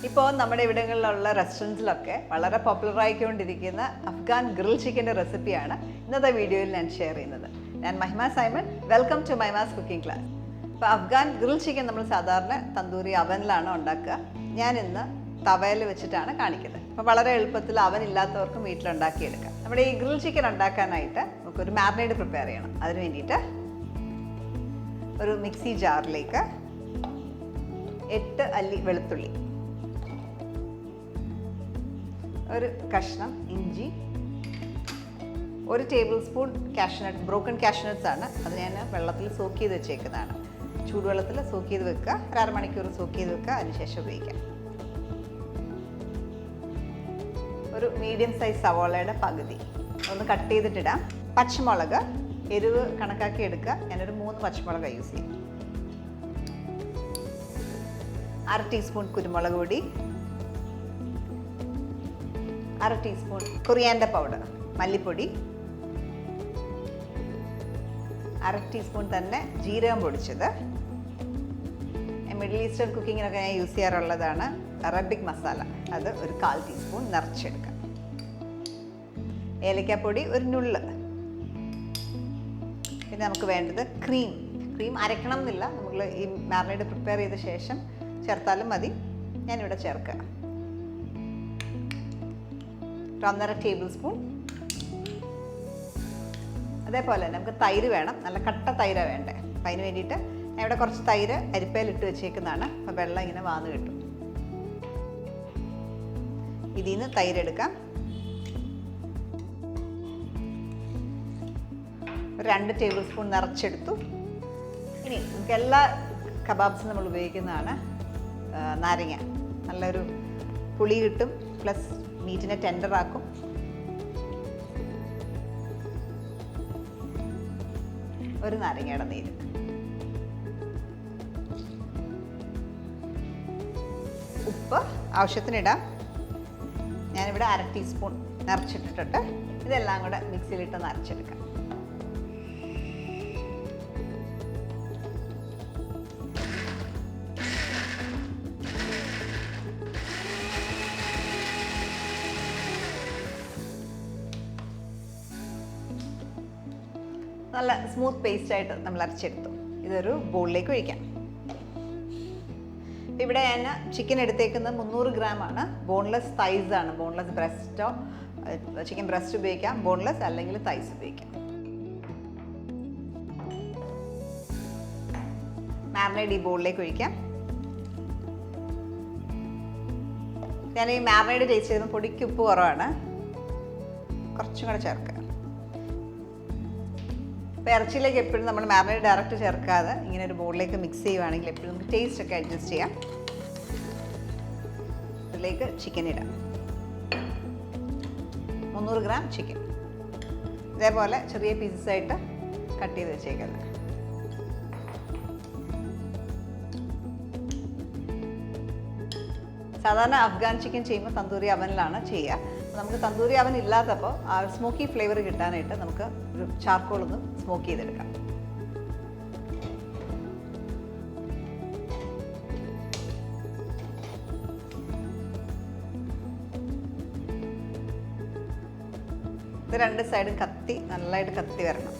ഇപ്പോൾ നമ്മുടെ ഇവിടങ്ങളിലുള്ള റെസ്റ്റോറൻറ്റ്സിലൊക്കെ വളരെ പോപ്പുലറായിക്കൊണ്ടിരിക്കുന്ന അഫ്ഗാൻ ഗ്രിൽ ചിക്കൻ്റെ റെസിപ്പിയാണ് ഇന്നത്തെ വീഡിയോയിൽ ഞാൻ ഷെയർ ചെയ്യുന്നത്. ഞാൻ Mahima Simon. Welcome to Mahima's cooking class. ഇപ്പോൾ അഫ്ഗാൻ ഗ്രിൽ ചിക്കൻ നമ്മൾ സാധാരണ തന്തൂരി അവനിലാണ് ഉണ്ടാക്കുക. ഞാൻ ഇന്ന് തവയിൽ വെച്ചിട്ടാണ് കാണിക്കുന്നത്. അപ്പോൾ വളരെ എളുപ്പത്തിൽ അവൻ ഇല്ലാത്തവർക്കും വീട്ടിലുണ്ടാക്കിയെടുക്കാം. നമ്മുടെ ഈ ഗ്രിൽ ചിക്കൻ ഉണ്ടാക്കാനായിട്ട് നമുക്കൊരു മാരിനേഡ് പ്രിപ്പയർ ചെയ്യണം. അതിന് വേണ്ടിയിട്ട് ഒരു മിക്സി ജാറിലേക്ക് 8 അല്ലി വെളുത്തുള്ളി, ഒരു കഷ്ണം ഇഞ്ചി, 1 table spoon cashew nut, broken cashew nuts ആണ്. അത് ഞാൻ വെള്ളത്തിൽ സോക്ക് ചെയ്ത് വെച്ചേക്കുന്നതാണ്. ചൂടുവെള്ളത്തിൽ സോക്ക് ചെയ്ത് വെക്കുക, ഒരു അരമണിക്കൂർ സോക്ക് ചെയ്ത് വെക്കുക, അതിനുശേഷം ഉപയോഗിക്കാം. ഒരു മീഡിയം സൈസ് സവാളയുടെ പകുതി ഒന്ന് കട്ട് ചെയ്തിട്ടിടാം. പച്ചമുളക് എരിവ് കണക്കാക്കി എടുക്കുക. ഞാനൊരു 3 പച്ചമുളക് യൂസ് ചെയ്യും. 1/2 ടീസ്പൂൺ കുരുമുളക് പൊടി, 1/2 ടീസ്പൂൺ കൊറിയാൻഡർ പൗഡർ, മല്ലിപ്പൊടി, 1/2 ടീസ്പൂൺ തന്നെ ജീരകം പൊടിച്ചത്. മിഡിൽ ഈസ്റ്റേൺ കുക്കിങ്ങിനൊക്കെ ഞാൻ യൂസ് ചെയ്യാറുള്ളതാണ് അറബിക് മസാല. അത് ഒരു 1/4 ടീസ്പൂൺ നിറച്ചെടുക്കാം. ഏലക്കാപ്പൊടി ഒരു നുള്ള്. പിന്നെ നമുക്ക് വേണ്ടത് ക്രീം അരക്കണം എന്നില്ല, നമ്മൾ ഈ മാരിനേഡ് പ്രിപ്പയർ ചെയ്ത ശേഷം ചേർത്താലും മതി. ഞാനിവിടെ ചേർക്കാം 1.5 ടേബിൾ സ്പൂൺ. അതേപോലെ നമുക്ക് തൈര് വേണം, നല്ല കട്ട തൈരാണ് വേണ്ടേ. അപ്പം അതിന് വേണ്ടിയിട്ട് ഞാൻ ഇവിടെ കുറച്ച് തൈര് അരിപ്പയിലിട്ട് വെച്ചേക്കുന്നതാണ്. അപ്പോൾ വെള്ളം ഇങ്ങനെ വാന്ന് കിട്ടും. ഇതിൽ നിന്ന് തൈരെടുക്കാം. 2 ടേബിൾ സ്പൂൺ നിറച്ചെടുത്തു. ഇനി നമുക്ക് എല്ലാ കബാബ്സും നമ്മൾ ഉപയോഗിക്കുന്നതാണ് നാരങ്ങ. നല്ലൊരു പുളി കിട്ടും, പ്ലസ് മീറ്റിനെ ടെൻഡറാക്കും. ഒരു നാരങ്ങയുടെ നീര്, ഉപ്പ് ആവശ്യത്തിനിടാം. ഞാനിവിടെ 1/2 ടീസ്പൂൺ നിറച്ചിട്ടിട്ട് ഇതെല്ലാം കൂടെ മിക്സിയിലിട്ട് നിറച്ചെടുക്കാം. നല്ല സ്മൂത്ത് പേസ്റ്റായിട്ട് നമ്മൾ അരച്ചെടുത്തു. ഇതൊരു ബൗളിലേക്ക് ഒഴിക്കാം. ഇവിടെ ഞാൻ ചിക്കൻ എടുത്തേക്കുന്നത് 300 ഗ്രാമാണ്. ബോൺലെസ് തൈസ് ആണ്. ബോൺലെസ് ബ്രസ്റ്റോ, ചിക്കൻ ബ്രസ്റ്റ് ഉപയോഗിക്കാം, ബോൺലെസ് അല്ലെങ്കിൽ തൈസ് ഉപയോഗിക്കാം. മാരിനേഡ് ഈ ബൗളിലേക്ക് ഒഴിക്കാം. ഞാൻ ഈ മാരിനേഡ് ടേസ്റ്റ് ചെയ്തപ്പോൾ പൊടിക്ക് ഉപ്പ് കുറവാണ്, കുറച്ചും കൂടെ ചേർക്കാം. അപ്പോൾ ഇറച്ചിയിലേക്ക് എപ്പോഴും നമ്മൾ മാരിനേഡ് ഡയറക്റ്റ് ചേർക്കാതെ ഇങ്ങനെ ഒരു ബോളിലേക്ക് മിക്സ് ചെയ്യുവാണെങ്കിൽ എപ്പോഴും നമുക്ക് ടേസ്റ്റ് ഒക്കെ അഡ്ജസ്റ്റ് ചെയ്യാം. ഇതിലേക്ക് ചിക്കൻ ഇടാം. 300 ഗ്രാം ചിക്കൻ ഇതേപോലെ ചെറിയ പീസസ് ആയിട്ട് കട്ട് ചെയ്ത് വെച്ചേക്കുന്നത്. സാധാരണ അഫ്ഗാൻ ചിക്കൻ ചെയ്യുമ്പോൾ തന്തൂരി അവനിലാണ് ചെയ്യുക. നമുക്ക് തന്തൂരി അവൻ ഇല്ലാത്തപ്പോൾ ആ സ്മോക്കി ഫ്ലേവർ കിട്ടാനായിട്ട് നമുക്ക് ഒരു ചാർക്കോൾ ഒന്ന് സ്മോക്ക് ചെയ്തെടുക്കാം. ഇത് 2 സൈഡും നല്ലതായിട്ട് കത്തി വരണം.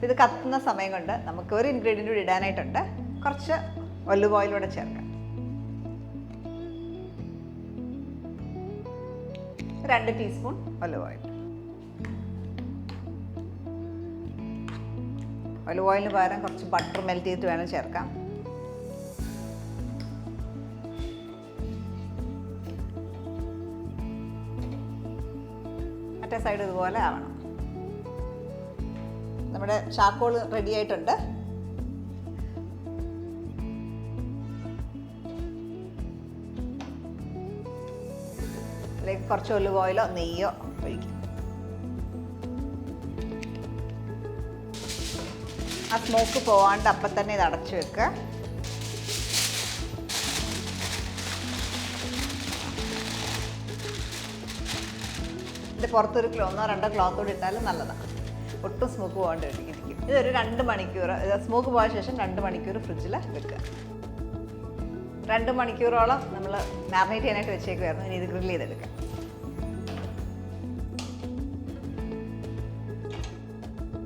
ഇത് കത്തുന്ന സമയം കൊണ്ട് നമുക്ക് ഒരു ഇൻഗ്രീഡിയൻ്റ് കൂടി ഇടാനായിട്ടുണ്ട്. കുറച്ച് ഒലിവ് ഓയിലൂടെ ചേർക്കാം. 2 ടീസ്പൂൺ ഒലിവ് ഓയിൽ. ഒലിവ് ഓയിലിന് പകരം കുറച്ച് ബട്ടർ മെൽറ്റ് ചെയ്തിട്ട് വേണം ചേർക്കാം. മറ്റേ സൈഡ് ഇതുപോലെ ആവണം. നമ്മുടെ ചാർക്കോൾ റെഡി ആയിട്ടുണ്ട്. അതിലേക്ക് കുറച്ച് ഒലിവ് ഓയിലോ നെയ്യോ ഒഴിക്കും. ആ സ്മോക്ക് പോവാണ്ട് അപ്പം തന്നെ ഇത് അടച്ചു വെക്കുക. ഇത് പുറത്തൊരു 1-2 ക്ലോത്തോട് ഇട്ടാലും നല്ലതാണ്. ഒട്ടും സ്മോക്ക് പോകാണ്ട് ഇരിക്കും. ഇതൊരു 2 മണിക്കൂർ, സ്മോക്ക് പോയ ശേഷം 2 മണിക്കൂർ ഫ്രിഡ്ജിൽ വെക്കുക. 2 മണിക്കൂറോളം നമ്മൾ മാരിനേറ്റ് ചെയ്യാനായിട്ട് വെച്ചേക്കുമായിരുന്നു. ഇനി ഇത് ഗ്രിൽ ചെയ്തെടുക്കാം.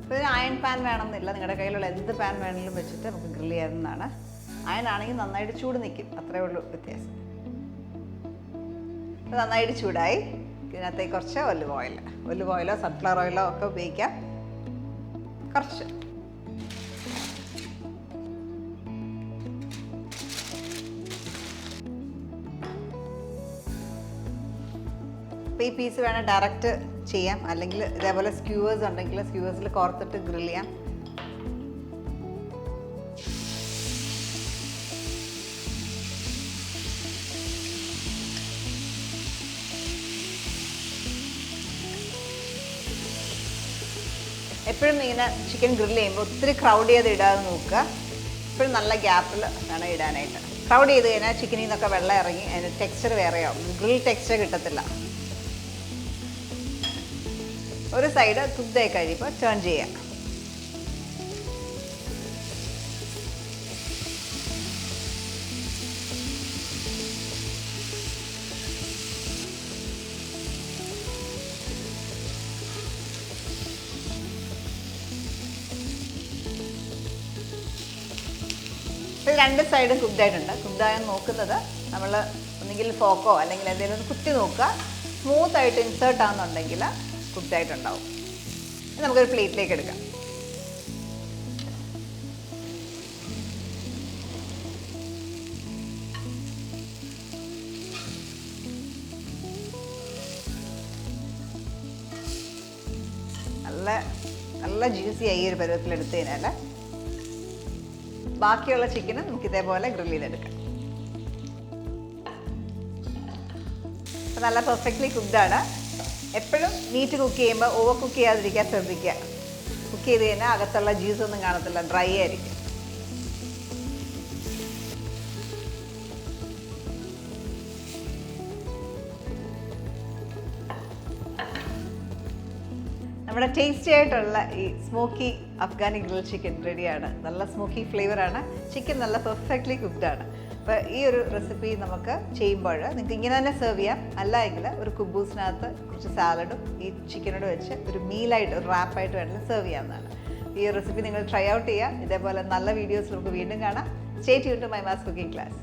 അപ്പോൾ ഇതിന് അയൺ പാൻ വേണമെന്നില്ല, നിങ്ങളുടെ കയ്യിലുള്ള എന്ത് പാൻ വേണമെങ്കിലും വെച്ചിട്ട് നമുക്ക് ഗ്രിൽ ചെയ്യാവുന്നതാണ്. അയൺ ആണെങ്കിൽ നന്നായിട്ട് ചൂട് നിൽക്കും, അത്രേ ഉള്ളൂ വ്യത്യാസം. ഇത് നന്നായിട്ട് ചൂടായി. ഇതിനകത്തേക്ക് കുറച്ച് ഒലിവ് ഓയിലോ സൺഫ്ലവർ ഓയിലോ ഒക്കെ ഉപയോഗിക്കാം. കുറച്ച് അപ്പോൾ ഈ പീസ് വേണം ഡയറക്റ്റ് ചെയ്യാം, അല്ലെങ്കിൽ ഇതേപോലെ സ്ക്യൂവേഴ്സ് ഉണ്ടെങ്കിൽ സ്ക്യൂവേഴ്സിൽ കോർത്തിട്ട് ഗ്രിൽ ചെയ്യാം. എപ്പോഴും ഇങ്ങനെ ചിക്കൻ ഗ്രിൽ ചെയ്യുമ്പോൾ ഒത്തിരി ക്രൗഡ് ചെയ്ത് ഇടാതെ നോക്കുക. എപ്പോഴും നല്ല ഗ്യാപ്പിൽ വേണം ഇടാനായിട്ട്. ക്രൗഡ് ചെയ്ത് കഴിഞ്ഞാൽ ചിക്കനിൽ നിന്നൊക്കെ വെള്ളം ഇറങ്ങി അതിന് ടെക്സ്ചർ വേറെയാവും, ഗ്രിൽ ടെക്സ്ചർ കിട്ടത്തില്ല. ഒരു സൈഡ് കുക്കായി കഴിയുമ്പോൾ ടേൺ ചെയ്യാം. ഇത് 2 സൈഡും കുക്ക്ഡായിട്ടുണ്ട്. കുക്ക്ഡായെന്ന് നോക്കുന്നത് നമ്മൾ ഒന്നുകിൽ ഫോക്കോ അല്ലെങ്കിൽ എന്തെങ്കിലും ഒന്ന് കുത്തി നോക്കുക. സ്മൂത്തായിട്ട് ഇൻസേർട്ട് ആകുന്നുണ്ടെങ്കിൽ കുക്ക്ഡായിട്ടുണ്ടാവും. നമുക്കൊരു പ്ലേറ്റിലേക്ക് എടുക്കാം. നല്ല ജ്യൂസി ആയി ഒരു പരുവത്തിൽ എടുത്തു കഴിഞ്ഞാൽ ബാക്കിയുള്ള ചിക്കന് നമുക്ക് ഇതേപോലെ ഗ്രിൽ ചെയ്തെടുക്കാം. അപ്പോൾ നല്ല പെർഫെക്റ്റ്ലി കുക്ക്ഡാണ്. എപ്പോഴും മീറ്റ് കുക്ക് ചെയ്യുമ്പോൾ ഓവർ കുക്ക് ചെയ്യാതിരിക്കാൻ ശ്രദ്ധിക്കുക. കുക്ക് ചെയ്ത് കഴിഞ്ഞാൽ അകത്തുള്ള ജ്യൂസ് ഒന്നും കാണത്തില്ല, ഡ്രൈ ആയിരിക്കും. നമ്മുടെ ടേസ്റ്റി ആയിട്ടുള്ള ഈ സ്മോക്കി അഫ്ഗാനി ഗ്രിൽ ചിക്കൻ റെഡിയാണ്. നല്ല സ്മോക്കി ഫ്ലേവറാണ്. ചിക്കൻ നല്ല പെർഫെക്റ്റ്ലി കുക്ക്ഡാണ്. അപ്പോൾ ഈ ഒരു റെസിപ്പി നമുക്ക് ചെയ്യുമ്പോൾ നിങ്ങൾക്ക് ഇങ്ങനെ തന്നെ സെർവ് ചെയ്യാം. അല്ല എങ്കിൽ ഒരു കുബൂസിനകത്ത് കുറച്ച് സാലഡും ഈ ചിക്കനോട് വെച്ച് ഒരു മീലായിട്ട് ഒരു റാപ്പായിട്ട് വേണമെങ്കിൽ സെർവ് ചെയ്യാവുന്നതാണ്. ഈ റെസിപ്പി നിങ്ങൾ ട്രൈ ഔട്ട് ചെയ്യുക. ഇതേപോലെ നല്ല വീഡിയോസ് നമുക്ക് വീണ്ടും കാണാം. സ്റ്റേ ട്യൂൺഡ് ടു മൈമാസ് കുക്കിംഗ് ക്ലാസ്.